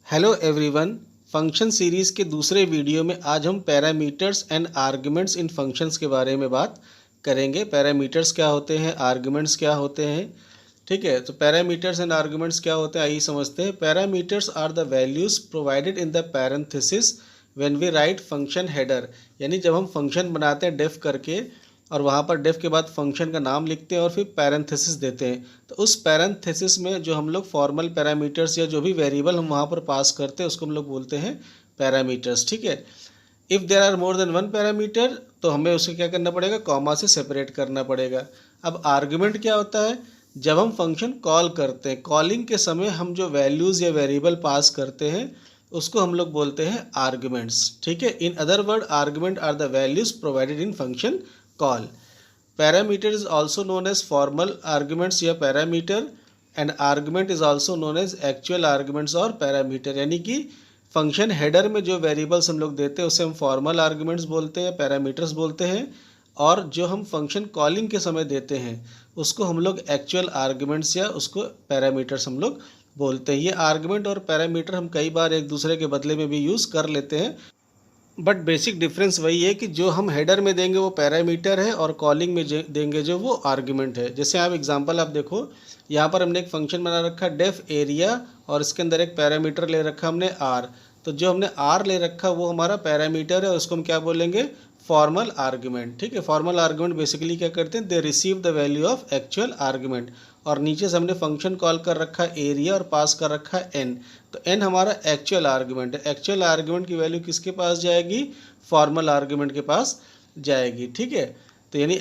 Hello everyone. Function series के दूसरे video में आज हम parameters and arguments in functions के बारे में बात करेंगे। पैरामीटर्स क्या होते हैं, आर्ग्यूमेंट्स क्या होते हैं। ठीक है, तो पैरामीटर्स एंड आर्ग्यूमेंट्स क्या होते हैं आइए समझते हैं। Parameters are the values provided in the parenthesis when we write function header. यानी जब हम फंक्शन बनाते हैं डेफ करके और वहाँ पर डेफ के बाद फंक्शन का नाम लिखते हैं और फिर पैरेंथेसिस देते हैं, तो उस पैरेंथेसिस में जो हम लोग फॉर्मल पैरामीटर्स या जो भी वेरिएबल हम वहाँ पर पास करते हैं उसको हम लोग बोलते हैं पैरामीटर्स। ठीक है, if there are more than one parameter तो हमें उसे क्या करना पड़ेगा, कॉमा से सेपरेट करना पड़ेगा। अब आर्ग्यूमेंट क्या होता है, जब हम फंक्शन कॉल करते हैं, कॉलिंग के समय हम जो वैल्यूज़ या वेरिएबल पास करते हैं उसको हम लोग बोलते हैं आर्ग्यूमेंट्स। ठीक है, in other word argument are the values provided in function call. Parameter is also known as formal arguments या parameter, and argument is also known as actual arguments और पैरामीटर। यानी कि फंक्शन हेडर में जो variables हम लोग देते हैं उसे हम फॉर्मल आर्ग्यूमेंट्स बोलते हैं, पैरामीटर्स बोलते हैं, और जो हम फंक्शन कॉलिंग के समय देते हैं उसको हम लोग एक्चुअल आर्ग्यूमेंट्स या उसको पैरामीटर्स हम लोग बोलते हैं। ये आर्ग्यूमेंट और पैरामीटर हम कई बार एक दूसरे के बदले में भी यूज़ कर लेते हैं, बट बेसिक डिफरेंस वही है कि जो हम हेडर में देंगे वो पैरामीटर है और कॉलिंग में देंगे जो वो आर्ग्यूमेंट है। जैसे आप एग्जांपल आप देखो, यहाँ पर हमने एक फंक्शन बना रखा डेफ एरिया और इसके अंदर एक पैरामीटर ले रखा हमने आर। तो जो हमने आर ले रखा वो हमारा पैरामीटर है और उसको हम क्या बोलेंगे, फॉर्मल आर्ग्यूमेंट। ठीक है, फॉर्मल आर्ग्यूमेंट बेसिकली क्या करते हैं, they receive the value of actual argument. और नीचे से हमने फंक्शन कॉल कर रखा एरिया और पास कर रखा एन, तो एन हमारा एक्चुअल आर्ग्यूमेंट है। एक्चुअल आर्ग्यूमेंट की वैल्यू किसके पास जाएगी, फॉर्मल आर्ग्यूमेंट के पास जाएगी। ठीक है, तो यानी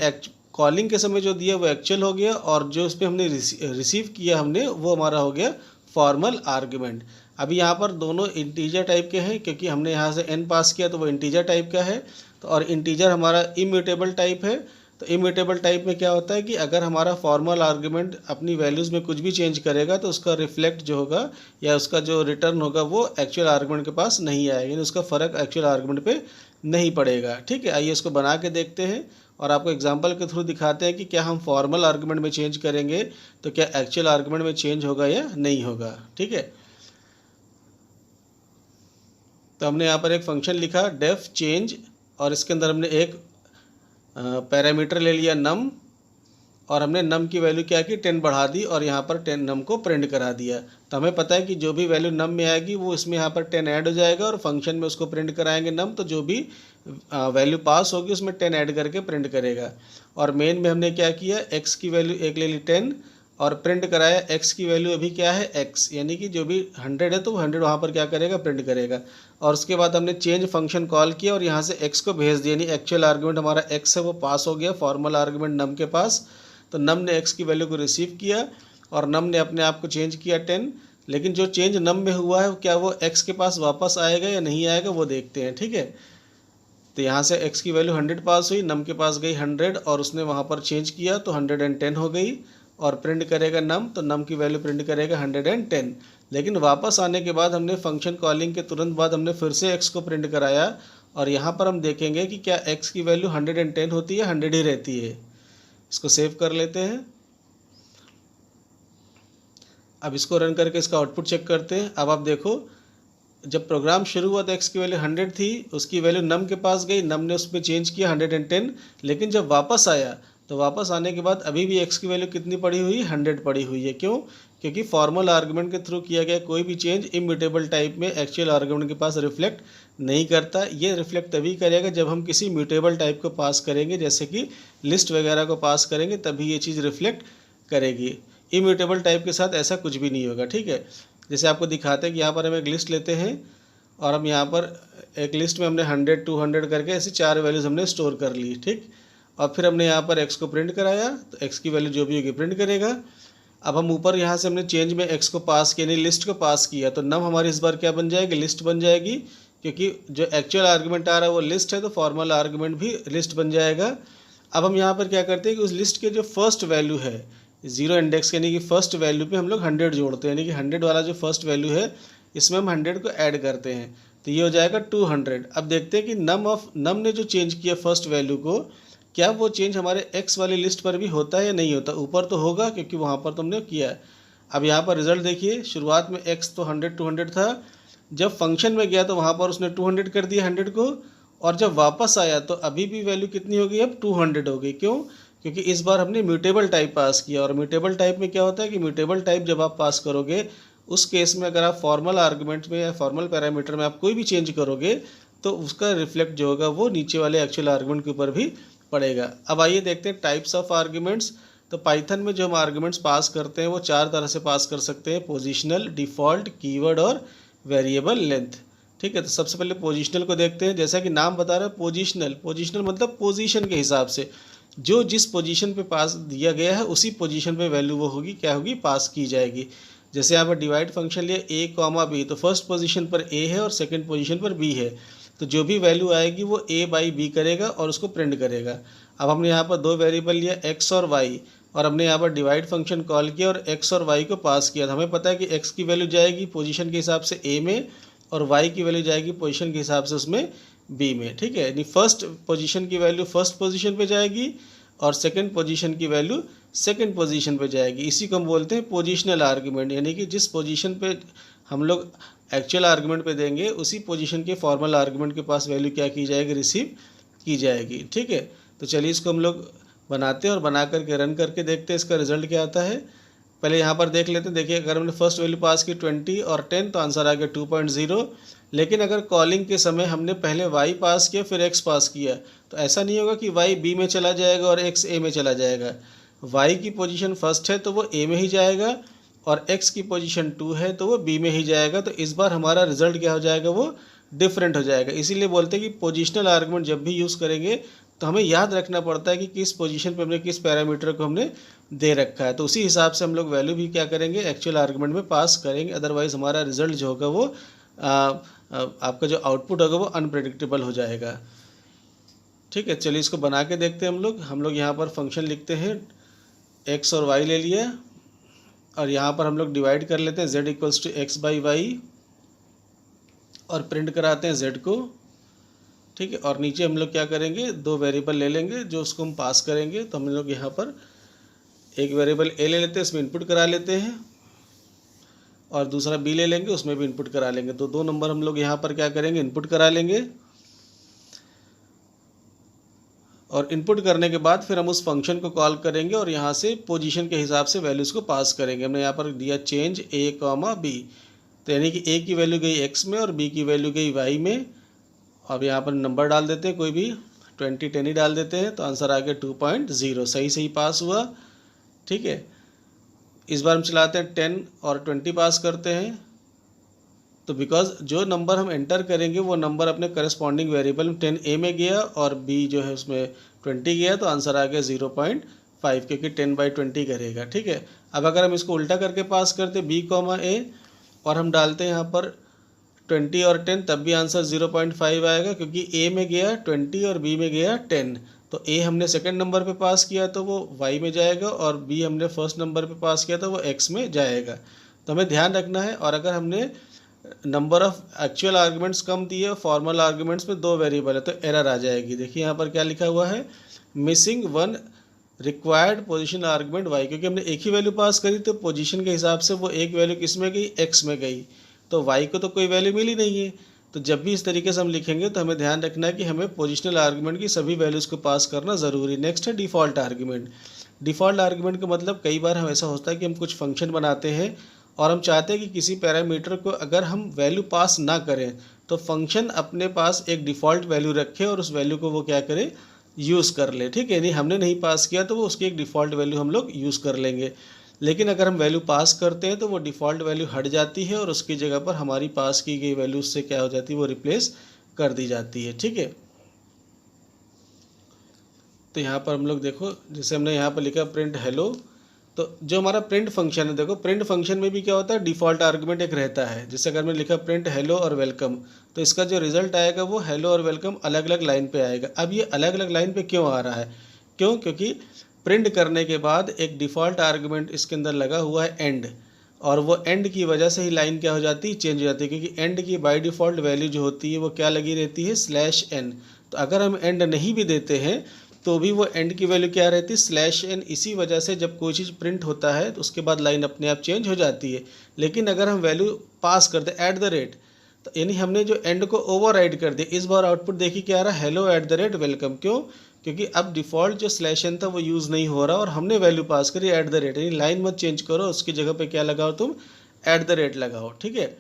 कॉलिंग के समय जो दिया वो एक्चुअल हो गया और जो उस पर हमने रिसीव किया हमने वो हमारा हो गया फॉर्मल आर्ग्यूमेंट। अभी यहाँ पर दोनों इंटीजर टाइप के हैं क्योंकि हमने यहाँ से n पास किया तो वो इंटीजर टाइप का है, तो और इंटीजर हमारा इम्यूटेबल टाइप है। तो इम्यूटेबल टाइप में क्या होता है कि अगर हमारा फॉर्मल आर्ग्यूमेंट अपनी वैल्यूज़ में कुछ भी चेंज करेगा तो उसका रिफ्लेक्ट जो होगा या उसका जो रिटर्न होगा वो एक्चुअल आर्ग्यूमेंट के पास नहीं आएगा, यानी उसका फ़र्क एक्चुअल आर्ग्यूमेंट पे नहीं पड़ेगा। ठीक है, आइए इसको बना के देखते हैं और आपको एग्जांपल के थ्रू दिखाते हैं कि क्या हम फॉर्मल आर्ग्यूमेंट में चेंज करेंगे तो क्या एक्चुअल आर्ग्यूमेंट में चेंज होगा या नहीं होगा। ठीक है, तो हमने यहाँ पर एक फंक्शन लिखा डेफ चेंज और इसके अंदर हमने एक पैरामीटर ले लिया नम और हमने नम की वैल्यू क्या की, 10 बढ़ा दी और यहाँ पर 10 नम को प्रिंट करा दिया। तो हमें पता है कि जो भी वैल्यू नम में आएगी वो इसमें यहाँ पर 10 ऐड हो जाएगा और फंक्शन में उसको प्रिंट कराएंगे नम, तो जो भी वैल्यू पास होगी उसमें 10 ऐड करके प्रिंट करेगा। और मेन में हमने क्या किया, x की वैल्यू एक ले ली 10 और प्रिंट कराया x की वैल्यू अभी क्या है x, यानी कि जो भी 100 है तो 100 वहाँ पर क्या करेगा, प्रिंट करेगा। और उसके बाद हमने चेंज फंक्शन कॉल किया और यहाँ से x को भेज दिया, यानी एक्चुअल आर्ग्यूमेंट हमारा x है वो पास हो गया फॉर्मल आर्ग्यूमेंट नम के पास। तो नम ने x की वैल्यू को रिसीव किया और नम ने अपने आप को चेंज किया 10, लेकिन जो चेंज नम में हुआ है क्या वो x के पास वापस आएगा या नहीं आएगा वो देखते हैं। ठीक है, तो यहाँ से x की वैल्यू 100 पास हुई, नम के पास गई 100 और उसने वहाँ पर चेंज किया तो 110 हो गई और प्रिंट करेगा नम, तो नम की वैल्यू प्रिंट करेगा 110। लेकिन वापस आने के बाद हमने फंक्शन कॉलिंग के तुरंत बाद हमने फिर से x को प्रिंट कराया और यहाँ पर हम देखेंगे कि क्या x की वैल्यू 110 होती है, 100 ही रहती है। इसको सेव कर लेते हैं। अब इसको रन करके इसका आउटपुट चेक करते हैं। अब आप देखो, जब प्रोग्राम शुरू हुआ तो x की वैल्यू 100 थी, उसकी वैल्यू नम के पास गई, नम ने उस पर चेंज किया 110, लेकिन जब वापस आया तो वापस आने के बाद अभी भी x की वैल्यू कितनी पड़ी हुई, 100 पड़ी हुई है। क्यों, क्योंकि फॉर्मल आर्ग्यूमेंट के थ्रू किया गया कोई भी चेंज इम्यूटेबल टाइप में एक्चुअल आर्ग्यूमेंट के पास रिफ्लेक्ट नहीं करता। ये रिफ्लेक्ट तभी करेगा जब हम किसी म्यूटेबल टाइप को पास करेंगे, जैसे कि लिस्ट वगैरह को पास करेंगे, तभी ये चीज़ रिफ्लेक्ट करेगी। इम्यूटेबल टाइप के साथ ऐसा कुछ भी नहीं होगा। ठीक है, जैसे आपको दिखाते हैं कि यहाँ पर हम एक लिस्ट लेते हैं और हम यहाँ पर एक लिस्ट में हमने 100 200 करके ऐसे 4 वैल्यूज़ हमने स्टोर कर ली। ठीक, और फिर हमने यहाँ पर x को प्रिंट कराया तो x की वैल्यू जो भी होगी प्रिंट करेगा। अब हम ऊपर यहाँ से हमने चेंज में x को पास किया, यानी लिस्ट को पास किया, तो नम हमारी इस बार क्या बन जाएगी, लिस्ट बन जाएगी, क्योंकि जो एक्चुअल आर्ग्यूमेंट आ रहा है वो लिस्ट है तो फॉर्मल आर्ग्यूमेंट भी लिस्ट बन जाएगा। अब हम यहाँ पर क्या करते हैं कि उस लिस्ट के जो फर्स्ट वैल्यू है 0 इंडेक्स यानी कि फर्स्ट वैल्यू पे हम लोग 100 जोड़ते हैं, यानी कि 100 वाला जो फर्स्ट वैल्यू है इसमें हम 100 को ऐड करते हैं, तो ये हो जाएगा 200। अब देखते हैं कि नम ने जो चेंज किया फर्स्ट वैल्यू को, क्या वो चेंज हमारे x वाली लिस्ट पर भी होता है या नहीं होता। ऊपर तो होगा क्योंकि वहाँ पर तुमने किया है। अब यहाँ पर रिजल्ट देखिए, शुरुआत में x तो 100 200 था, जब फंक्शन में गया तो वहाँ पर उसने 200 कर दिया 100 को, और जब वापस आया तो अभी भी वैल्यू कितनी हो गई, अब 200 हो गई। क्यों? क्योंकि इस बार हमने म्यूटेबल टाइप पास किया, और म्यूटेबल टाइप में क्या होता है कि म्यूटेबल टाइप जब आप पास करोगे उस केस में अगर आप फॉर्मल आर्गुमेंट में या फॉर्मल पैरामीटर में आप कोई भी चेंज करोगे तो उसका रिफ्लेक्ट जो होगा वो नीचे वाले एक्चुअल आर्गुमेंट के ऊपर भी पड़ेगा। अब आइए देखते हैं टाइप्स ऑफ आर्गुमेंट्स। तो पाइथन में जो हम आर्गुमेंट्स पास करते हैं वो 4 तरह से पास कर सकते हैं, पोजिशनल, डिफ़ॉल्ट, कीवर्ड और वेरिएबल लेंथ। ठीक है, तो सबसे पहले पोजिशनल को देखते हैं। जैसा कि नाम बता रहा है पोजिशनल, पोजिशनल मतलब पोजीशन के हिसाब से जो जिस पोजीशन पे पास दिया गया है उसी पोजीशन पे वैल्यू वो होगी, क्या होगी, पास की जाएगी। जैसे यहाँ पर डिवाइड फंक्शन लिया a कॉमा बी, तो फर्स्ट पोजीशन पर a है और सेकंड पोजीशन पर b है, तो जो भी वैल्यू आएगी वो a बाई b करेगा और उसको प्रिंट करेगा। अब हमने यहाँ पर 2 वेरिएबल लिया x और y, और हमने यहाँ पर डिवाइड फंक्शन कॉल किया और x और y को पास किया। तो हमें पता है कि x की वैल्यू जाएगी पोजीशन के हिसाब से a में, और y की वैल्यू जाएगी पोजीशन के हिसाब से उसमें b में। ठीक है, यानी फर्स्ट पोजीशन की वैल्यू फर्स्ट पोजीशन पे जाएगी और सेकंड पोजीशन की वैल्यू सेकंड पोजीशन पे जाएगी। इसी को हम बोलते हैं पोजीशनल आर्गुमेंट, यानी कि जिस पोजीशन पे हम लोग एक्चुअल आर्गुमेंट पे देंगे उसी पोजीशन के फॉर्मल आर्गुमेंट के पास वैल्यू क्या की जाएगी, रिसीव की जाएगी। ठीक है, तो चलिए इसको हम लोग बनाते हैं और बना करके रन करके देखते हैं इसका रिजल्ट क्या आता है। पहले यहाँ पर देख लेते हैं। देखिए, अगर हमने फर्स्ट वैल्यू पास की 20 और 10 तो आंसर आ गया 2.0। लेकिन अगर कॉलिंग के समय हमने पहले y पास किया फिर x पास किया तो ऐसा नहीं होगा कि y b में चला जाएगा और x a में चला जाएगा। y की पोजीशन फर्स्ट है तो वो a में ही जाएगा, और x की पोजीशन 2 है तो वो b में ही जाएगा। तो इस बार हमारा रिजल्ट क्या हो जाएगा, वो डिफरेंट हो जाएगा। इसीलिए बोलते हैं कि पोजीशनल आर्गुमेंट जब भी यूज़ करेंगे तो हमें याद रखना पड़ता है कि किस पोजीशन पे हमने किस पैरामीटर को हमने दे रखा है, तो उसी हिसाब से हम लोग वैल्यू भी क्या करेंगे, एक्चुअल आर्गुमेंट में पास करेंगे। अदरवाइज़ हमारा रिजल्ट जो होगा वो आपका जो आउटपुट होगा वो अनप्रेडिक्टेबल हो जाएगा। ठीक है, चलिए इसको बना के देखते हैं हम लोग यहाँ पर फंक्शन लिखते हैं, x और y ले लिया, और यहाँ पर हम लोग डिवाइड कर लेते हैं z equals to X by Y, और प्रिंट कराते हैं z को। ठीक है, और नीचे हम लोग क्या करेंगे, 2 वेरिएबल ले लेंगे जो उसको हम पास करेंगे। तो हम लोग यहाँ पर एक वेरिएबल a ले लेते हैं, इसमें इनपुट करा लेते हैं, और दूसरा b ले लेंगे, उसमें भी इनपुट करा लेंगे। तो 2 नंबर हम लोग यहाँ पर क्या करेंगे, इनपुट करा लेंगे, और इनपुट करने के बाद फिर हम उस फंक्शन को कॉल करेंगे और यहाँ से पोजीशन के हिसाब से वैल्यूज़ को पास करेंगे। हमने यहाँ पर दिया चेंज a कॉमा b, तो यानी कि a की वैल्यू गई x में और b की वैल्यू गई y में। अब यहाँ पर नंबर डाल देते हैं, कोई भी 20 10 ही डाल देते हैं, तो आंसर आ गया 2.0। सही पास हुआ। ठीक है, इस बार हम चलाते हैं 10 और 20 पास करते हैं, तो बिकॉज जो नंबर हम एंटर करेंगे वो नंबर अपने करस्पॉन्डिंग वेरिएबल में 10a में गया और b जो है उसमें 20 गया, तो आंसर आ गया 0.5, क्योंकि 10/20 करेगा। ठीक है, अब अगर हम इसको उल्टा करके पास करते b कॉमा a और हम डालते हैं यहाँ पर 20 और 10, तब भी आंसर 0.5 आएगा, क्योंकि a में गया 20 और b में गया 10। तो a हमने सेकंड नंबर पे पास किया तो वो y में जाएगा, और b हमने फर्स्ट नंबर पे पास किया तो वो x में जाएगा। तो हमें ध्यान रखना है। और अगर हमने नंबर ऑफ एक्चुअल आर्गुमेंट्स कम दिए, फॉर्मल आर्गुमेंट्स में 2 वेरिएबल है, तो एरर आ जाएगी। देखिए यहाँ पर क्या लिखा हुआ है, missing 1 required position argument y, क्योंकि हमने एक ही वैल्यू पास करी तो पोजीशन के हिसाब से वो एक वैल्यू किस में गई, x में गई, तो y को तो कोई वैल्यू मिली नहीं है। तो जब भी इस तरीके से हम लिखेंगे तो हमें ध्यान रखना है कि हमें पोजिशनल आर्गुमेंट की सभी वैल्यूज़ को पास करना ज़रूरी। नेक्स्ट है डिफ़ॉल्ट आर्गुमेंट। डिफ़ॉल्ट आर्गुमेंट का मतलब कई बार हम ऐसा होता है कि हम कुछ फंक्शन बनाते हैं और हम चाहते हैं कि किसी पैरामीटर को अगर हम वैल्यू पास ना करें तो फंक्शन अपने पास एक डिफ़ॉल्ट वैल्यू रखे और उस वैल्यू को वो क्या करे, यूज़ कर ले। ठीक है, नहीं हमने नहीं पास किया तो वो उसकी एक डिफ़ॉल्ट वैल्यू हम लोग यूज़ कर लेंगे। लेकिन अगर हम वैल्यू पास करते हैं तो वो डिफ़ॉल्ट वैल्यू हट जाती है और उसकी जगह पर हमारी पास की गई वैल्यू से क्या हो जाती है, वो रिप्लेस कर दी जाती है। ठीक है, तो यहाँ पर हम लोग देखो, जैसे हमने यहाँ पर लिखा प्रिंट हेलो, तो जो हमारा प्रिंट फंक्शन है, देखो प्रिंट फंक्शन में भी क्या होता है, डिफ़ॉल्ट आर्गुमेंट एक रहता है। जैसे अगर मैंने लिखा प्रिंट हेलो और वेलकम, तो इसका जो रिज़ल्ट आएगा वो हेलो और वेलकम अलग अलग लाइन पे आएगा। अब ये अलग अलग लाइन पे क्यों आ रहा है, क्योंकि प्रिंट करने के बाद एक डिफ़ॉल्ट आर्गुमेंट इसके अंदर लगा हुआ है एंड, और वो एंड की वजह से ही लाइन क्या हो जाती है, चेंज हो जाती है, क्योंकि एंड की बाय डिफ़ॉल्ट वैल्यू जो होती है वो क्या लगी रहती है, /n। तो अगर हम एंड नहीं भी देते हैं तो भी वो एंड की वैल्यू क्या रहती है, /n। इसी वजह से जब कोई चीज़ प्रिंट होता है तो उसके बाद लाइन अपने आप चेंज हो जाती है। लेकिन अगर हम वैल्यू पास करते @ तो यानी हमने जो एंड को ओवरराइड कर दिया। इस बार आउटपुट देखिए क्या आ रहा है, hello at the rate welcome. क्यों? क्योंकि अब डिफ़ॉल्ट जो स्लैश एन था वो यूज़ नहीं हो रहा और हमने वैल्यू पास करी एट द रेट। यानी लाइन मत चेंज करो, उसकी जगह पे क्या लगाओ तुम, एट द रेट लगाओ। ठीक है।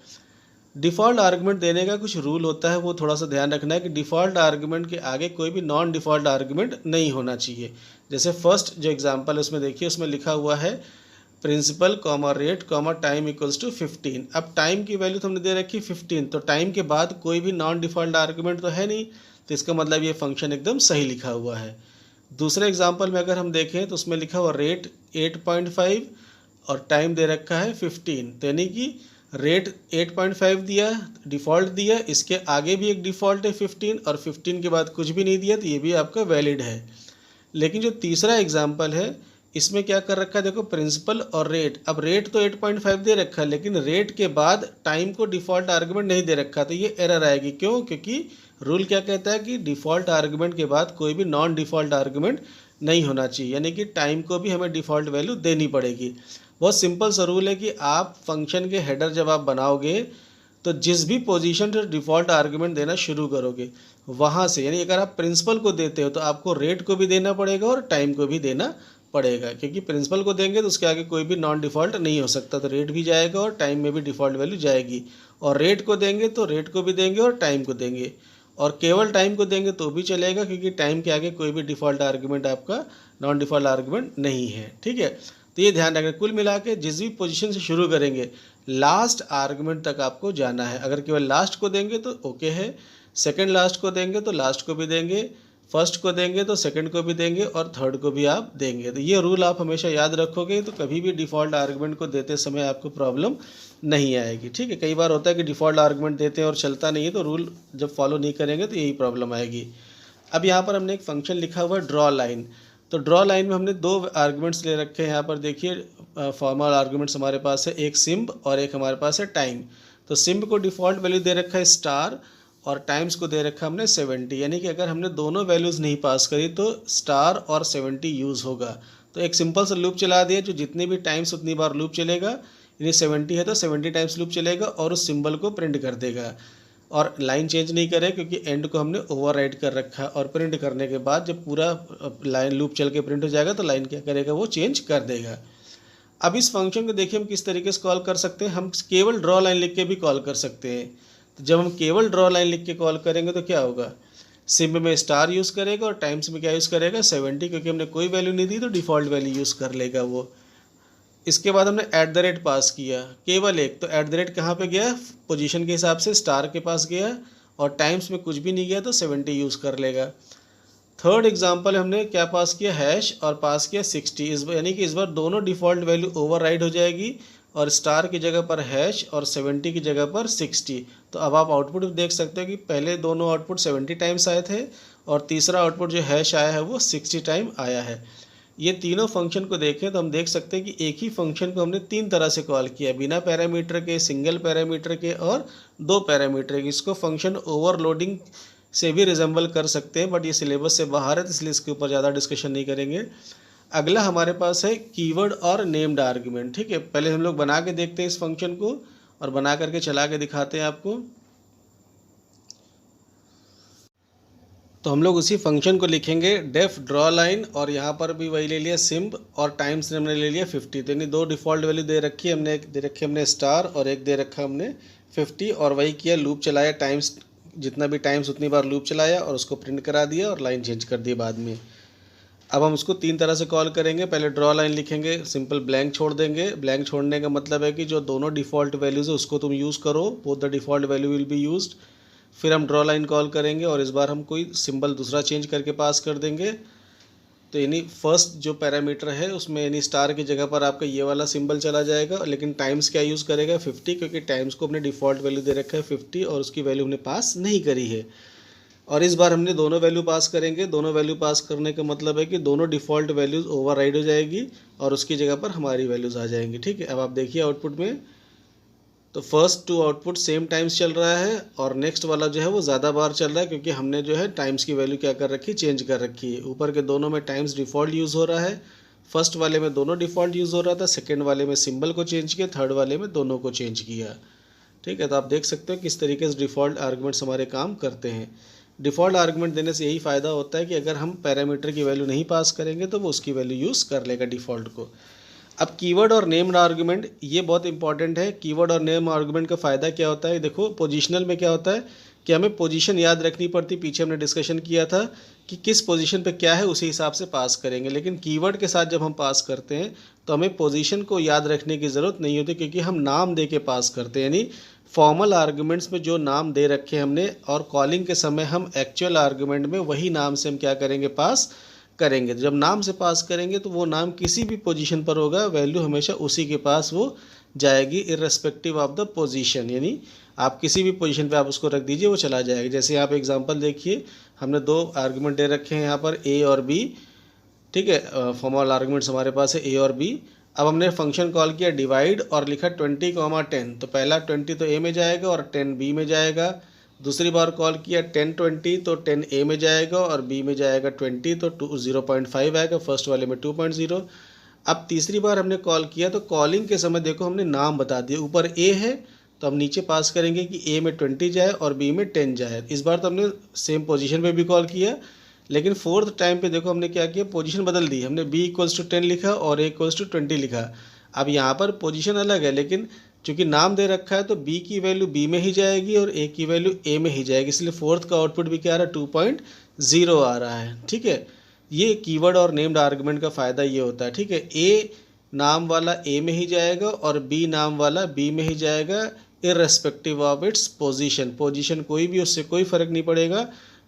डिफ़ॉल्ट आर्गुमेंट देने का कुछ रूल होता है, वो थोड़ा सा ध्यान रखना है कि डिफ़ॉल्ट आर्गुमेंट के आगे कोई भी नॉन डिफ़ॉल्ट आर्गुमेंट नहीं होना चाहिए। जैसे फर्स्ट जो एग्जांपल है उसमें देखिए, उसमें लिखा हुआ है principal comma rate comma time equals to 15। अब टाइम की वैल्यू तो हमने दे रखी 15, तो टाइम के बाद कोई भी नॉन डिफ़ॉल्ट आर्गुमेंट तो है नहीं, तो इसका मतलब ये फंक्शन एकदम सही लिखा हुआ है। दूसरे एग्जांपल में अगर हम देखें तो उसमें लिखा हुआ रेट 8.5 और टाइम दे रखा है 15, तो यानी कि रेट 8.5 दिया, डिफ़ॉल्ट दिया, इसके आगे भी एक डिफ़ॉल्ट है 15 और 15 के बाद कुछ भी नहीं दिया, तो ये भी आपका वैलिड है। लेकिन जो तीसरा एग्जांपल है इसमें क्या कर रखा है, देखो प्रिंसिपल और रेट। अब रेट तो 8.5 दे रखा है, लेकिन रेट के बाद टाइम को डिफ़ॉल्ट आर्गुमेंट नहीं दे रखा, तो ये एरर आएगी। क्यों? क्योंकि रूल क्या कहता है कि डिफ़ॉल्ट आर्गुमेंट के बाद कोई भी नॉन डिफ़ॉल्ट आर्गुमेंट नहीं होना चाहिए, यानी कि टाइम को भी हमें डिफ़ॉल्ट वैल्यू देनी पड़ेगी। बहुत सिंपल सा रूल है कि आप फंक्शन के हेडर जब आप बनाओगे तो जिस भी पोजीशन से डिफ़ॉल्ट आर्गुमेंट देना शुरू करोगे वहाँ से, यानी अगर आप प्रिंसिपल को देते हो तो आपको रेट को भी देना पड़ेगा और टाइम को भी देना पड़ेगा, क्योंकि प्रिंसिपल को देंगे तो उसके आगे कोई भी नॉन डिफ़ॉल्ट नहीं हो सकता, तो रेट भी जाएगा और टाइम में भी डिफ़ॉल्ट वैल्यू जाएगी। और रेट को देंगे तो रेट को भी देंगे और टाइम को देंगे, और केवल टाइम को देंगे तो भी चलेगा, क्योंकि टाइम के आगे कोई भी डिफ़ॉल्ट आर्गुमेंट आपका नॉन डिफ़ॉल्ट आर्गुमेंट नहीं है। ठीक है, तो ये ध्यान रखना। कुल मिला के जिस भी पोजीशन से शुरू करेंगे लास्ट आर्गुमेंट तक आपको जाना है। अगर केवल लास्ट को देंगे तो ओके है, सेकंड लास्ट को देंगे तो लास्ट को भी देंगे, फर्स्ट को देंगे तो सेकंड को भी देंगे और थर्ड को भी आप देंगे। तो ये रूल आप हमेशा याद रखोगे तो कभी भी डिफ़ॉल्ट आर्गुमेंट को देते समय आपको प्रॉब्लम नहीं आएगी। ठीक है, कई बार होता है कि डिफ़ॉल्ट आर्गुमेंट देते हैं और चलता नहीं है, तो रूल जब फॉलो नहीं करेंगे तो यही प्रॉब्लम आएगी। अब यहाँ पर हमने एक फंक्शन लिखा हुआ है ड्रॉ लाइन। तो ड्रॉ लाइन में हमने दो आर्गुमेंट्स ले रखे हैं। यहाँ पर देखिए फॉर्मल आर्गुमेंट्स हमारे पास है, एक सिम्ब और एक हमारे पास है टाइम। तो सिम्ब को डिफ़ॉल्ट वैल्यू दे रखा है स्टार और टाइम्स को दे रखा हमने 70, यानी कि अगर हमने दोनों वैल्यूज़ नहीं पास करी तो स्टार और 70 यूज़ होगा। तो एक सिंपल सा लूप चला दिया, जो जितनी भी टाइम्स उतनी बार लूप चलेगा, यानी 70 है तो 70 टाइम्स लूप चलेगा और उस सिंबल को प्रिंट कर देगा और लाइन चेंज नहीं करे, क्योंकि एंड को हमने ओवरराइड कर रखा है। और प्रिंट करने के बाद जब पूरा लाइन लूप चल के प्रिंट हो जाएगा तो लाइन क्या करेगा, वो चेंज कर देगा। अब इस फंक्शन को देखिए हम किस तरीके से कॉल कर सकते हैं। हम केवल ड्रॉ लाइन लिख के भी कॉल कर सकते हैं। तो जब हम केवल ड्रॉ लाइन लिख के कॉल करेंगे तो क्या होगा, सिम्ब में स्टार यूज़ करेगा और टाइम्स में क्या यूज़ करेगा 70, क्योंकि हमने कोई वैल्यू नहीं दी तो डिफ़ॉल्ट वैल्यू यूज़ कर लेगा वो। इसके बाद हमने एट द रेट पास किया केवल एक, तो एट द रेट कहाँ पे गया, पोजीशन के हिसाब से स्टार के पास गया, और टाइम्स में कुछ भी नहीं गया तो 70 यूज़ कर लेगा। थर्ड एग्जांपल हमने क्या पास किया, हैश और पास किया 60। इस बार यानी कि इस बार दोनों डिफ़ॉल्ट वैल्यू ओवरराइड हो जाएगी और स्टार की जगह पर हैश और 70 की जगह पर 60। तो अब आप आउटपुट देख सकते हो कि पहले दोनों आउटपुट 70 टाइम्स आए थे और तीसरा आउटपुट जो हैश आया है वो 60 टाइम आया है। ये तीनों फंक्शन को देखें तो हम देख सकते हैं कि एक ही फंक्शन को हमने तीन तरह से कॉल किया, बिना पैरामीटर के, सिंगल पैरामीटर के और दो पैरामीटर के। इसको फंक्शन ओवरलोडिंग से भी रिजेंबल कर सकते हैं, बट ये सिलेबस से बाहर है तो इसलिए इसके ऊपर ज़्यादा डिस्कशन नहीं करेंगे। अगला हमारे पास है कीवर्ड और नेम्ड आर्गुमेंट। ठीक है, पहले हम लोग बना के देखते हैं इस फंक्शन को और बना करके चला के दिखाते हैं आपको। तो हम लोग उसी फंक्शन को लिखेंगे डेफ ड्रॉ लाइन, और यहाँ पर भी वही ले लिया सिम्ब, और टाइम्स ने हमने ले लिया 50। तो यानी दो डिफ़ॉल्ट वैल्यू दे रखी है हमने, एक दे रखी हमने स्टार और एक दे रखा हमने 50, और वही किया लूप चलाया, टाइम्स जितना भी टाइम्स उतनी बार लूप चलाया और उसको प्रिंट करा दिया और लाइन चेंज कर दी बाद में। अब हम उसको तीन तरह से कॉल करेंगे। पहले ड्रॉ लाइन लिखेंगे, सिंपल ब्लैंक छोड़ देंगे। ब्लैंक छोड़ने का मतलब है कि जो दोनों डिफ़ॉल्ट वैल्यूज़ है उसको तुम यूज़ करो, both the default value will be used. फिर हम ड्रॉ लाइन कॉल करेंगे और इस बार हम कोई सिंबल दूसरा चेंज करके पास कर देंगे। तो यानी फर्स्ट जो पैरामीटर है उसमें यानी स्टार की जगह पर आपका ये वाला सिंबल चला जाएगा, लेकिन टाइम्स क्या यूज़ करेगा 50, क्योंकि टाइम्स को अपने डिफ़ॉल्ट वैल्यू दे रखा है 50 और उसकी वैल्यू हमने पास नहीं करी है। और इस बार हमने दोनों वैल्यू पास करेंगे। दोनों वैल्यू पास करने का मतलब है कि दोनों डिफ़ॉल्ट वैल्यूज़ ओवरराइड हो जाएगी और उसकी जगह पर हमारी वैल्यूज़ आ जाएंगी। ठीक है, अब आप देखिए आउटपुट में, तो first two output same times चल रहा है और नेक्स्ट वाला जो है वो ज़्यादा बार चल रहा है, क्योंकि हमने जो है टाइम्स की वैल्यू क्या कर रखी, चेंज कर रखी है। ऊपर के दोनों में टाइम्स डिफ़ॉल्ट यूज़ हो रहा है, फर्स्ट वाले में दोनों डिफ़ॉल्ट यूज़ हो रहा था, सेकेंड वाले में सिंबल को चेंज किया, थर्ड वाले में दोनों को चेंज किया। ठीक है, तो आप देख सकते हो किस तरीके से डिफ़ॉल्ट आर्गुमेंट्स हमारे काम करते हैं। डिफ़ॉल्ट आर्गुमेंट देने से यही फ़ायदा होता है कि अगर हम पैरामीटर की वैल्यू नहीं पास करेंगे तो वो उसकी वैल्यू यूज़ कर लेगा डिफ़ॉल्ट को। अब कीवर्ड और नेम्ड आर्गुमेंट ये बहुत इंपॉर्टेंट है। कीवर्ड और नेम आर्गुमेंट का फ़ायदा क्या होता है, देखो पोजिशनल में क्या होता है कि हमें पोजीशन याद रखनी पड़ती। पीछे हमने डिस्कशन किया था कि किस पोजीशन पे क्या है उसी हिसाब से पास करेंगे, लेकिन कीवर्ड के साथ जब हम पास करते हैं तो हमें पोजीशन को याद रखने की ज़रूरत नहीं होती, क्योंकि हम नाम दे के पास करते हैं। यानी फॉर्मल आर्गुमेंट्स में जो नाम दे रखे हमने और कॉलिंग के समय हम एक्चुअल आर्गुमेंट में वही नाम से हम क्या करेंगे, पास करेंगे। जब नाम से पास करेंगे तो वो नाम किसी भी पोजीशन पर होगा, वैल्यू हमेशा उसी के पास वो जाएगी इर्रेस्पेक्टिव ऑफ द पोजीशन। यानी आप किसी भी पोजीशन पे आप उसको रख दीजिए वो चला जाएगा। जैसे यहाँ पे एग्जांपल देखिए, हमने दो आर्गुमेंट दे रखे हैं यहाँ पर ए और बी। ठीक है, फॉर्मल आर्गुमेंट्स हमारे पास है ए और बी। अब हमने फंक्शन कॉल किया डिवाइड और लिखा 20, 10, तो पहला 20 तो ए में जाएगा और 10 बी में जाएगा। दूसरी बार कॉल किया 10, 20 तो 10 ए में जाएगा और बी में जाएगा 20 तो 0.5 आएगा, फर्स्ट वाले में 2.0। अब तीसरी बार हमने कॉल किया तो कॉलिंग के समय देखो हमने नाम बता दिया, ऊपर ए है तो हम नीचे पास करेंगे कि ए में 20 जाए और बी में 10 जाए। इस बार तो हमने सेम पोजीशन पे भी कॉल किया, लेकिन फोर्थ टाइम पे देखो हमने क्या किया, पोजीशन बदल दी। हमने b इक्वल्स टू 10 लिखा और a इक्वल्स टू 20 लिखा। अब यहाँ पर पोजीशन अलग है, लेकिन चूंकि नाम दे रखा है तो b की वैल्यू b में ही जाएगी और a की वैल्यू a में ही जाएगी, इसलिए फोर्थ का आउटपुट भी क्या आ रहा है, 2.0 आ रहा है। ठीक है, ये कीवर्ड और नेम्ड आर्गुमेंट का फ़ायदा ये होता है। ठीक है, a नाम वाला a में ही जाएगा और b नाम वाला b में ही जाएगा irrespective of its position. Position कोई भी, उससे कोई फ़र्क नहीं पड़ेगा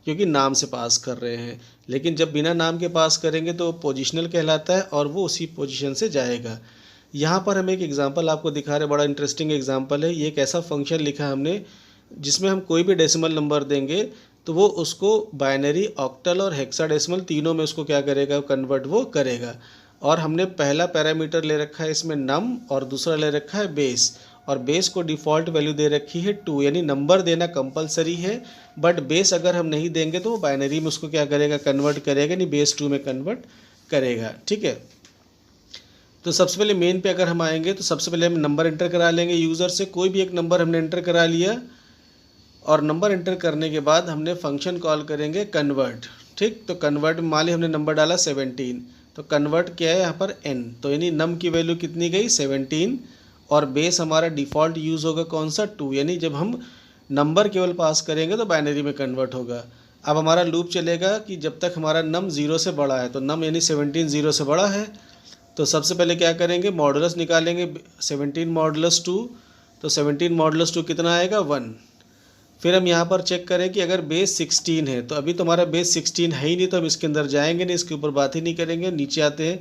क्योंकि नाम से पास कर रहे हैं। लेकिन जब बिना नाम के पास करेंगे तो पोजीशनल कहलाता है और वो उसी पोजीशन से जाएगा। यहाँ पर हम एक एग्जांपल आपको दिखा रहे, बड़ा इंटरेस्टिंग एग्जांपल है। ये एक ऐसा फंक्शन लिखा हमने जिसमें हम कोई भी डेसिमल नंबर देंगे तो वो उसको बाइनरी, ऑक्टल और हेक्साडेसिमल तीनों में उसको क्या करेगा, कन्वर्ट वो करेगा। और हमने पहला पैरामीटर ले रखा है इसमें नम और दूसरा ले रखा है बेस, और बेस को डिफ़ॉल्ट वैल्यू दे रखी है 2। यानी नंबर देना कंपलसरी है, बट बेस अगर हम नहीं देंगे तो वो बाइनरी में उसको क्या करेगा, कन्वर्ट करेगा, यानी बेस 2 में कन्वर्ट करेगा। ठीक है, तो सबसे पहले मेन पे अगर हम आएंगे तो सबसे पहले हम नंबर एंटर करा लेंगे यूज़र से। कोई भी एक नंबर हमने एंटर करा लिया और नंबर एंटर करने के बाद हमने फंक्शन कॉल करेंगे कन्वर्ट। ठीक, तो कन्वर्ट में मान ली हमने नंबर डाला 17, तो कन्वर्ट क्या है यहाँ पर n, तो यानी नम की वैल्यू कितनी गई, 17, और बेस हमारा डिफ़ॉल्ट यूज़ होगा कौन सा, 2। यानी जब हम नंबर केवल पास करेंगे तो बाइनरी में कन्वर्ट होगा। अब हमारा लूप चलेगा कि जब तक हमारा नम 0 से बड़ा है, तो नम यानी 17 0 से बड़ा है, तो सबसे पहले क्या करेंगे, मॉडुलस निकालेंगे 17 मॉडुलस 2, तो 17 मॉडुलस 2 कितना आएगा, 1। फिर हम यहाँ पर चेक करें कि अगर बेस 16 है, तो अभी तो हमारा बेस 16 है ही नहीं, तो हम इसके अंदर जाएंगे नहीं, इसके ऊपर बात ही नहीं करेंगे। नीचे आते हैं,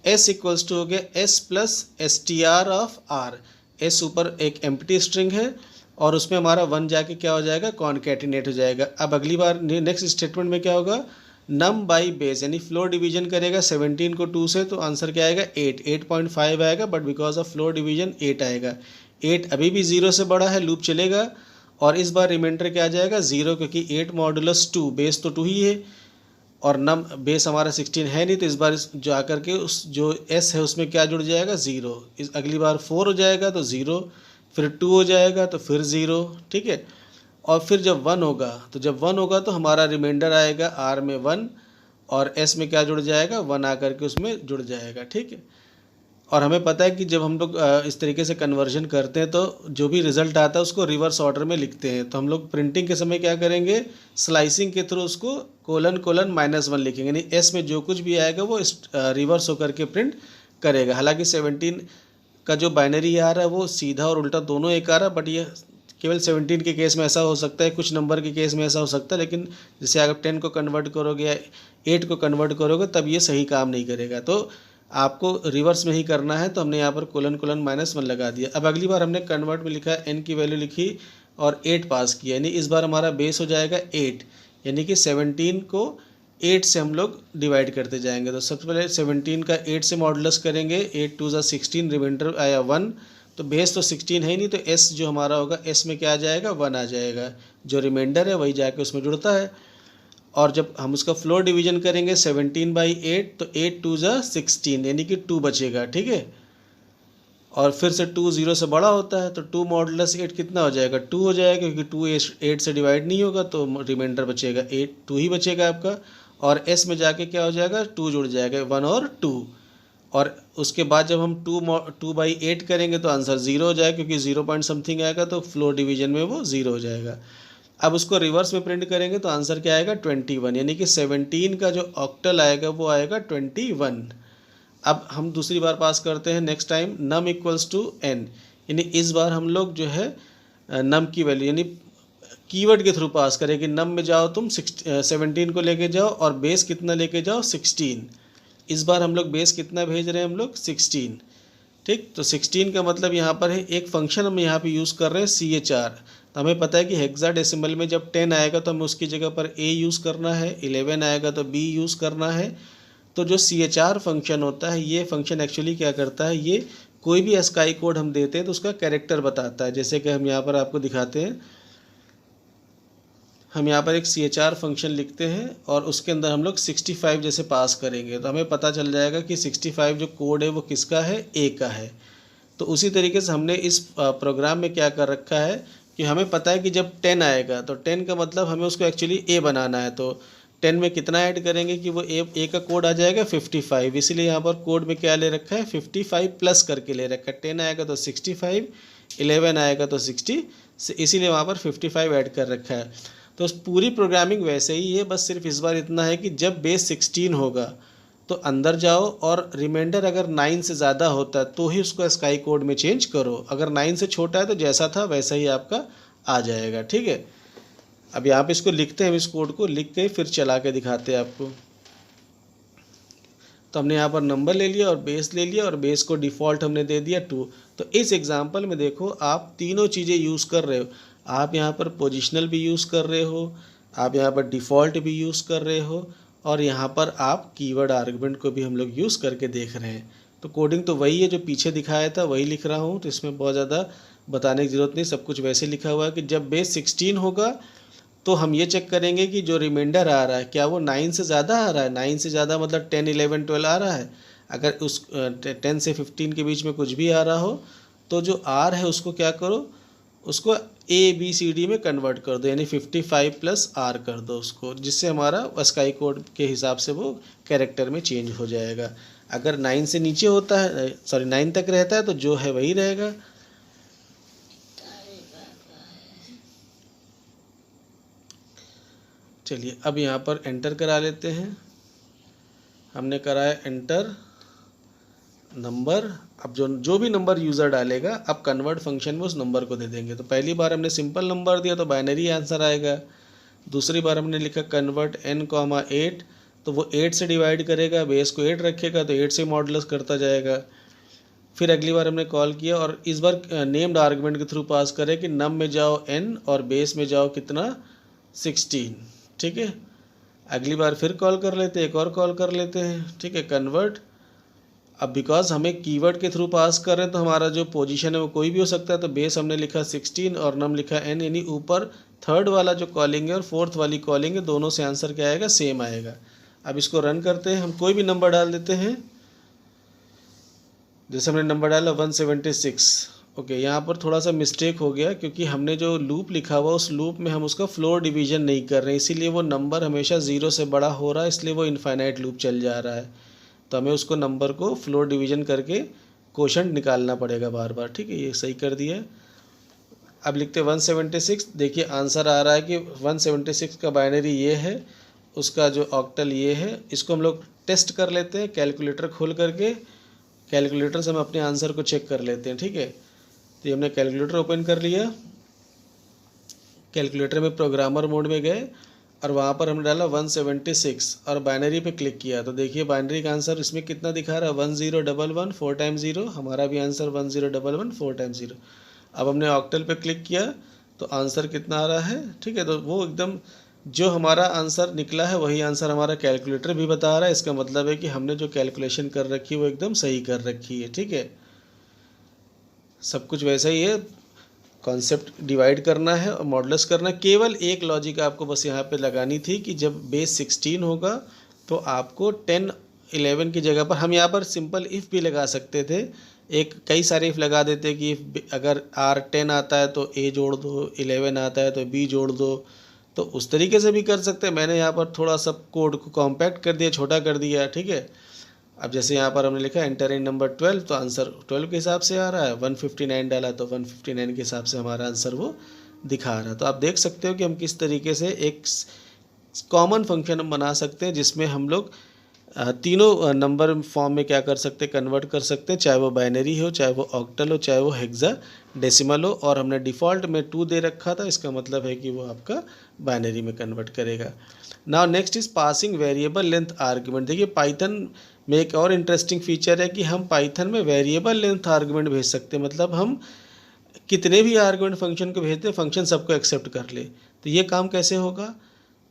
s इक्वल्स टू हो गया s plus str of r। s ऊपर एक एम्प्टी स्ट्रिंग है और उसमें हमारा 1 जाके क्या हो जाएगा, कॉन्केटिनेट हो जाएगा। अब अगली बार नेक्स्ट स्टेटमेंट में क्या होगा, नम बाई बेस, यानी फ्लोर डिवीजन करेगा 17 को 2 से, तो आंसर क्या आएगा, 8.5 आएगा, but because of floor division 8 आएगा। 8 अभी भी 0 से बड़ा है, लूप चलेगा और इस बार रिमाइंडर क्या आ जाएगा, 0, क्योंकि 8 मॉडुलस 2, बेस तो 2 ही है और नम बेस हमारा 16 है नहीं, तो इस बार जो आकर के उस जो s है उसमें क्या जुड़ जाएगा, 0। इस अगली बार 4 हो जाएगा तो 0, फिर 2 हो जाएगा तो फिर 0। ठीक है, और फिर जब 1 होगा, तो जब 1 होगा तो हमारा रिमाइंडर आएगा r में 1 और s में क्या जुड़ जाएगा, 1 आकर के उसमें जुड़ जाएगा। ठीक है, और हमें पता है कि जब हम लोग इस तरीके से कन्वर्जन करते हैं तो जो भी रिज़ल्ट आता है उसको रिवर्स ऑर्डर में लिखते हैं। तो हम लोग प्रिंटिंग के समय क्या करेंगे, स्लाइसिंग के थ्रू उसको ::-1 लिखेंगे, यानी एस में जो कुछ भी आएगा वो रिवर्स होकर के प्रिंट करेगा। हालांकि 17 का जो बाइनरी आ रहा है वो सीधा और उल्टा दोनों एक आ रहा है, बट ये केवल 17 के केस में ऐसा हो सकता है, कुछ नंबर के केस में ऐसा हो सकता है, लेकिन जैसे अगर 10 को कन्वर्ट करोगे या 8 को कन्वर्ट करोगे तब ये सही काम नहीं करेगा। तो आपको रिवर्स में ही करना है, तो हमने यहाँ पर ::-1 लगा दिया। अब अगली बार हमने कन्वर्ट में लिखा, n की वैल्यू लिखी और 8 पास किया, यानी इस बार हमारा बेस हो जाएगा 8, यानी कि 17 को 8 से हम लोग डिवाइड करते जाएंगे। तो सबसे पहले 17 का 8 से मॉडुलस करेंगे, 8 2 16, रिमाइंडर आया 1, तो बेस तो 16 है ही नहीं, तो s जो हमारा होगा s में क्या आ जाएगा, 1 आ जाएगा, जो रिमाइंडर है वही जाके उसमें जुड़ता है। और जब हम उसका फ्लोर डिवीजन करेंगे 17/8, तो 8 2 16, यानी कि 2 बचेगा। ठीक है, और फिर से 2 0 से बड़ा होता है तो 2 मॉडुलस 8 कितना हो जाएगा, 2 हो जाएगा, क्योंकि 2 8 से डिवाइड नहीं होगा तो रिमाइंडर बचेगा 8, 2 ही बचेगा आपका। और एस में जाके क्या हो जाएगा, 2 जुड़ जाएगा, 1 और 2। और उसके बाद जब हम 2/8 करेंगे तो आंसर 0 हो जाएगा, क्योंकि 0 पॉइंट समथिंग आएगा तो फ्लोर डिवीजन में वो 0 हो जाएगा। अब उसको रिवर्स में प्रिंट करेंगे तो आंसर क्या आएगा, 21, यानी कि 17 का जो ऑक्टल आएगा वो आएगा 21। अब हम दूसरी बार पास करते हैं next time, num equals to n, यानी इस बार हम लोग जो है नम की वैल्यू यानी कीवर्ड के थ्रू पास करें कि नम में जाओ तुम 17 को लेके जाओ और बेस कितना लेके जाओ, 16। इस बार हम लोग बेस कितना भेज रहे हैं, हम लोग 16, ठीक। तो 16 का मतलब यहाँ पर है एक फंक्शन हम यहाँ पे यूज़ कर रहे हैं CHR। तो हमें पता है कि हेक्साडेसिमल में जब 10 आएगा तो हमें उसकी जगह पर A यूज़ करना है, 11 आएगा तो B यूज़ करना है। तो जो CHR फंक्शन होता है, ये फंक्शन एक्चुअली क्या करता है, ये कोई भी ASCII कोड हम देते हैं तो उसका कैरेक्टर बताता है। जैसे कि हम यहाँ पर आपको दिखाते हैं, हम यहाँ पर एक CHR फंक्शन लिखते हैं और उसके अंदर हम लोग 65 जैसे पास करेंगे तो हमें पता चल जाएगा कि 65 जो कोड है वो किसका है, A का है। तो उसी तरीके से हमने इस प्रोग्राम में क्या कर रखा है कि हमें पता है कि जब 10 आएगा तो 10 का मतलब हमें उसको एक्चुअली A बनाना है। तो 10 में कितना ऐड करेंगे कि वो A का कोड आ जाएगा 55, इसीलिए यहाँ पर कोड में क्या ले रखा है, 55 प्लस करके ले रखा है। 10 आएगा तो 65, 11 आएगा तो 60, इसीलिए वहाँ पर 55 ऐड कर रखा है। तो पूरी प्रोग्रामिंग वैसे ही है, बस सिर्फ इस बार इतना है कि जब बेस 16 होगा तो अंदर जाओ और रिमाइंडर अगर 9 से ज़्यादा होता है तो ही उसको ASCII कोड में चेंज करो, अगर 9 से छोटा है तो जैसा था वैसा ही आपका आ जाएगा, ठीक है। अब यहाँ पे इसको लिखते हैं, हम इस कोड को लिख के फिर चला के दिखाते हैं आपको। तो हमने यहाँ पर नंबर ले लिया और बेस ले लिया और बेस को डिफ़ॉल्ट हमने दे दिया 2। तो इस एग्जांपल में देखो आप तीनों चीज़ें यूज़ कर रहे हो, आप यहाँ पर पोजिशनल भी यूज़ कर रहे हो, आप यहाँ पर डिफ़ॉल्ट भी यूज़ कर रहे हो और यहाँ पर आप कीवर्ड आर्गुमेंट को भी हम लोग यूज़ करके देख रहे हैं। तो कोडिंग तो वही है जो पीछे दिखाया था, वही लिख रहा हूँ, तो इसमें बहुत ज़्यादा बताने की ज़रूरत नहीं, सब कुछ वैसे लिखा हुआ है कि जब बेस 16 होगा तो हम ये चेक करेंगे कि जो रिमाइंडर आ रहा है क्या वो 9 से ज़्यादा आ रहा है। 9 से ज़्यादा मतलब 10, 11, 12 आ रहा है। अगर उस 10 से 15 के बीच में कुछ भी आ रहा हो तो जो R है उसको क्या करो, उसको ABCD में कन्वर्ट कर दो, यानी 55 प्लस R कर दो उसको, जिससे हमारा ASCII कोड के हिसाब से वो कैरेक्टर में चेंज हो जाएगा। अगर 9 से नीचे होता है, 9 तक रहता है तो जो है वही रहेगा। चलिए अब यहाँ पर एंटर करा लेते हैं, हमने कराया एंटर नंबर। अब जो भी नंबर यूज़र डालेगा अब कन्वर्ट फंक्शन में उस नंबर को दे देंगे। तो पहली बार हमने सिंपल नंबर दिया तो बाइनरी आंसर आएगा। दूसरी बार हमने लिखा कन्वर्ट n, 8, तो वो 8 से डिवाइड करेगा, बेस को 8 रखेगा तो 8 से मॉडुलस करता जाएगा। फिर अगली बार हमने कॉल किया और इस बार नेम्ड आर्गुमेंट के थ्रू पास करें कि नम में जाओ n और बेस में जाओ कितना, 16, ठीक है। अगली बार फिर कॉल कर लेते हैं, एक और कॉल कर लेते हैं, ठीक है, कन्वर्ट। अब बिकॉज हमें कीवर्ड के थ्रू पास कर रहे हैं तो हमारा जो पोजीशन है वो कोई भी हो सकता है। तो बेस हमने लिखा 16 और नम लिखा n, यानी ऊपर थर्ड वाला जो कॉलिंग है और फोर्थ वाली कॉलिंग है, दोनों से आंसर क्या आएगा, सेम आएगा। अब इसको रन करते हैं, हम कोई भी नंबर डाल देते हैं। जैसे हमने नंबर डाला 176। ओके, यहाँ पर थोड़ा सा मिस्टेक हो गया क्योंकि हमने जो लूप लिखा हुआ उस लूप में हम उसका फ्लोर डिवीजन नहीं कर रहे हैं, इसीलिए वो नंबर हमेशा 0 से बड़ा हो रहा है, इसलिए वो इनफाइनाइट लूप चल जा रहा है। तो हमें उसको नंबर को फ्लोर डिवीजन करके क्वोशंट निकालना पड़ेगा बार बार, ठीक है। ये सही कर दिया है। अब लिखते 176। देखिए आंसर आ रहा है कि 176 का बाइनरी ये है, उसका जो ऑक्टल ये है। इसको हम लोग टेस्ट कर लेते हैं कैलकुलेटर खोल करके, कैलकुलेटर से हम अपने आंसर को चेक कर लेते हैं, ठीक है। तो ये हमने कैलकुलेटर ओपन कर लिया, कैलकुलेटर में प्रोग्रामर मोड में गए और वहाँ पर हमने डाला 176 और बाइनरी पे क्लिक किया। तो देखिए बाइनरी का आंसर इसमें कितना दिखा रहा है, 1011 4 टाइम्स 0, हमारा भी आंसर 1011 4 टाइम्स 0। अब हमने ऑक्टल पे क्लिक किया तो आंसर कितना आ रहा है, ठीक है। तो वो एकदम जो हमारा आंसर निकला है वही आंसर हमारा कैलकुलेटर भी बता रहा है। इसका मतलब है कि हमने जो कैलकुलेशन कर रखी है वो एकदम सही कर रखी है, ठीक है। सब कुछ वैसा ही है, कॉन्सेप्ट डिवाइड करना है और मॉडुलस करना है। केवल एक लॉजिक आपको बस यहाँ पे लगानी थी कि जब बेस 16 होगा तो आपको 10 11 की जगह पर हम यहाँ पर सिंपल इफ़ भी लगा सकते थे, एक कई सारे इफ़ लगा देते कि इफ़ अगर R10 आता है तो A जोड़ दो, 11 आता है तो B जोड़ दो, तो उस तरीके से भी कर सकते हैं। मैंने यहाँ पर थोड़ा सा कोड को कॉम्पैक्ट कर दिया, छोटा कर दिया, ठीक है। अब जैसे यहाँ पर हमने लिखा एंटर इन नंबर 12, तो आंसर 12 के हिसाब से आ रहा है, 159 डाला तो 159 के हिसाब से हमारा आंसर वो दिखा रहा है। तो आप देख सकते हो कि हम किस तरीके से एक कॉमन फंक्शन हम बना सकते हैं जिसमें हम लोग तीनों नंबर फॉर्म में क्या कर सकते हैं, कन्वर्ट कर सकते हैं, चाहे वो बाइनरी हो, चाहे वो ऑक्टल हो, चाहे वो हेक्साडेसिमल हो। और हमने डिफ़ॉल्ट में 2 दे रखा था, इसका मतलब है कि वो आपका बाइनरी में कन्वर्ट करेगा। Now next is passing variable length argument. देखिए पाइथन में एक और इंटरेस्टिंग फीचर है कि हम पाइथन में वेरिएबल लेंथ आर्ग्यूमेंट भेज सकते हैं, मतलब हम कितने भी आर्ग्यूमेंट फंक्शन को भेजते हैं, फंक्शन सबको एक्सेप्ट कर ले। तो ये काम कैसे होगा,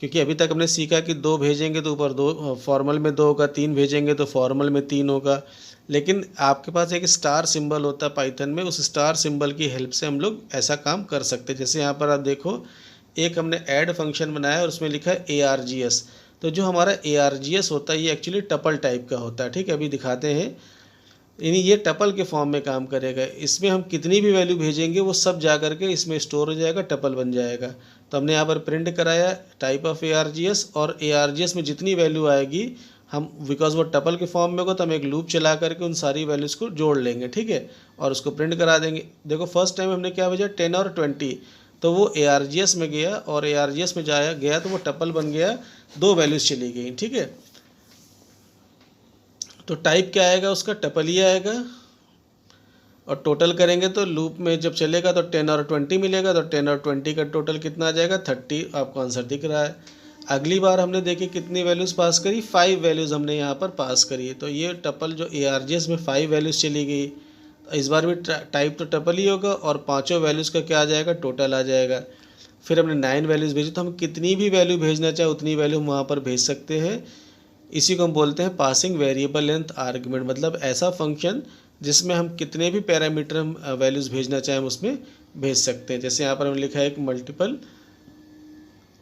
क्योंकि अभी तक हमने सीखा कि 2 भेजेंगे तो ऊपर 2 फॉर्मल में 2 होगा, 3 भेजेंगे तो फॉर्मल में 3 होगा। लेकिन आपके पास एक स्टार सिंबल होता है पाइथन में, उस स्टार सिंबल की हेल्प से हम लोग ऐसा काम कर सकते हैं। जैसे यहाँ पर आप देखो, एक हमने ऐड फंक्शन बनाया और उसमें लिखा है ARGS। तो जो हमारा ARGS होता है ये एक्चुअली टपल टाइप का होता है, ठीक है, अभी दिखाते हैं। यानी ये टपल के फॉर्म में काम करेगा, इसमें हम कितनी भी वैल्यू भेजेंगे वो सब जा करके इसमें स्टोर हो जाएगा, टपल बन जाएगा। तो हमने यहाँ पर प्रिंट कराया टाइप ऑफ ARGS, और ARGS में जितनी वैल्यू आएगी हम, बिकॉज वो टपल के फॉर्म में होगा, तो हम एक लूप चला करके उन सारी वैल्यूज़ को जोड़ लेंगे, ठीक है, और उसको प्रिंट करा देंगे। देखो फर्स्ट टाइम हमने क्या भेजा, 10 और 20, तो वो ARGS में गया और ARGS में गया तो वो टपल बन गया, 2 वैल्यूज़ चली गई, ठीक है। तो टाइप क्या आएगा उसका, टपल ही आएगा। और टोटल करेंगे तो लूप में जब चलेगा तो 10 और 20 मिलेगा, तो 10 और 20 का टोटल कितना आ जाएगा, 30। आपको आंसर दिख रहा है। अगली बार हमने देखी कितनी वैल्यूज़ पास करी, 5 वैल्यूज़ हमने यहाँ पर पास करी, तो ये टपल जो ARGS में 5 वैल्यूज़ चली गई। इस बार भी टाइप तो टपल ही होगा और 5 वैल्यूज़ का क्या आ जाएगा, टोटल आ जाएगा। फिर हमने 9 वैल्यूज़ भेजी, तो हम कितनी भी वैल्यू भेजना चाहे उतनी वैल्यू हम वहाँ पर भेज सकते हैं। इसी को हम बोलते हैं पासिंग वेरिएबल लेंथ आर्ग्यूमेंट, मतलब ऐसा फंक्शन जिसमें हम कितने भी पैरामीटर हम वैल्यूज़ भेजना चाहें हम उसमें भेज सकते हैं। जैसे यहाँ पर हमने लिखा है एक मल्टीपल,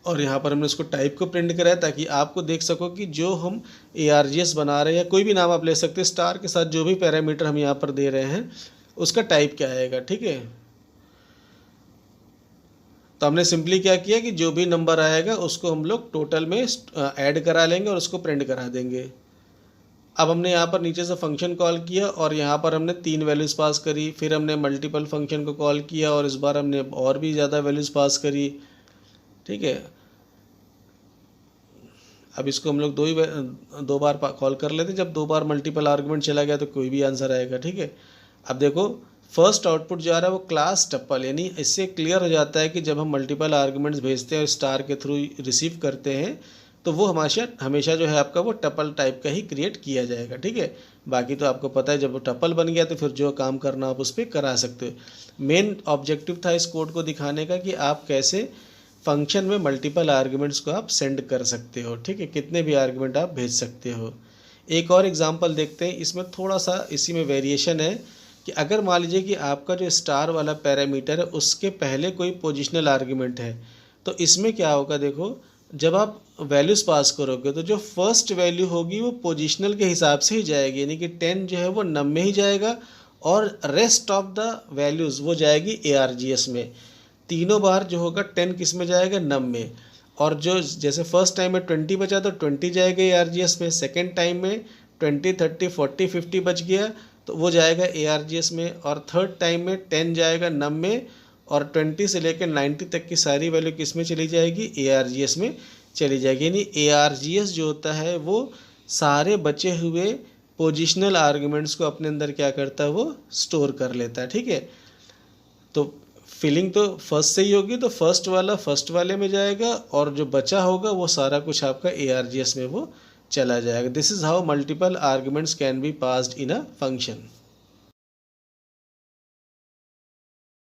और यहाँ पर हमने उसको टाइप को प्रिंट कराया ताकि आपको देख सको कि जो हम ARGS बना रहे हैं, या कोई भी नाम आप ले सकते हैं, स्टार के साथ जो भी पैरामीटर हम यहाँ पर दे रहे हैं उसका टाइप क्या आएगा, ठीक है। तो हमने सिंपली क्या किया कि जो भी नंबर आएगा उसको हम लोग टोटल में ऐड करा लेंगे और उसको प्रिंट करा देंगे। अब हमने यहाँ पर नीचे से फंक्शन कॉल किया और यहाँ पर हमने 3 वैल्यूज़ पास करी, फिर हमने मल्टीपल फंक्शन को कॉल किया और इस बार हमने और भी ज़्यादा वैल्यूज़ पास करी, ठीक है। अब इसको हम लोग 2 बार कॉल कर लेते, जब 2 बार मल्टीपल आर्गुमेंट चला गया तो कोई भी आंसर आएगा, ठीक है। अब देखो फर्स्ट आउटपुट जो आ रहा है वो क्लास टप्पल, यानी इससे क्लियर हो जाता है कि जब हम मल्टीपल आर्गुमेंट्स भेजते हैं और स्टार के थ्रू रिसीव करते हैं तो वो हमेशा जो है आपका वो टपल टाइप का ही क्रिएट किया जाएगा, ठीक है। बाकी तो आपको पता है जब वो टपल बन गया तो फिर जो काम करना आप उस पर करा सकते हो। मेन ऑब्जेक्टिव था इस कोड को दिखाने का कि आप कैसे फंक्शन में मल्टीपल आर्गुमेंट्स को आप सेंड कर सकते हो, ठीक है, कितने भी आर्गुमेंट आप भेज सकते हो। एक और एग्जांपल देखते हैं, इसमें थोड़ा सा इसी में वेरिएशन है कि अगर मान लीजिए कि आपका जो स्टार वाला पैरामीटर है उसके पहले कोई पोजिशनल आर्गुमेंट है, तो इसमें क्या होगा, देखो जब आप वैल्यूज़ पास करोगे तो जो फर्स्ट वैल्यू होगी वो पोजिशनल के हिसाब से ही जाएगी, यानी कि 10 जो है वो नम में ही जाएगा और रेस्ट ऑफ द वैल्यूज़ वो जाएगी ARGS में। तीनों बार जो होगा 10 किस में जाएगा, नम में। और जो जैसे फर्स्ट टाइम में 20 बचा तो 20 जाएगा ARGS में, सेकेंड टाइम में 20, 30, 40, 50 बच गया तो वो जाएगा ARGS में, और थर्ड टाइम में 10 जाएगा नम में, और 20 से लेकर 90 तक की सारी वैल्यू किस में चली जाएगी, ARGS में चली जाएगी। यानी ARGS जो होता है वो सारे बचे हुए पोजिशनल आर्गुमेंट्स को अपने अंदर क्या करता है, वो स्टोर कर लेता है, ठीक है। तो फिलिंग तो फर्स्ट से ही होगी तो फर्स्ट वाला फर्स्ट वाले में जाएगा और जो बचा होगा वो सारा कुछ आपका ARGS में वो चला जाएगा। This is how multiple arguments can be passed in a function.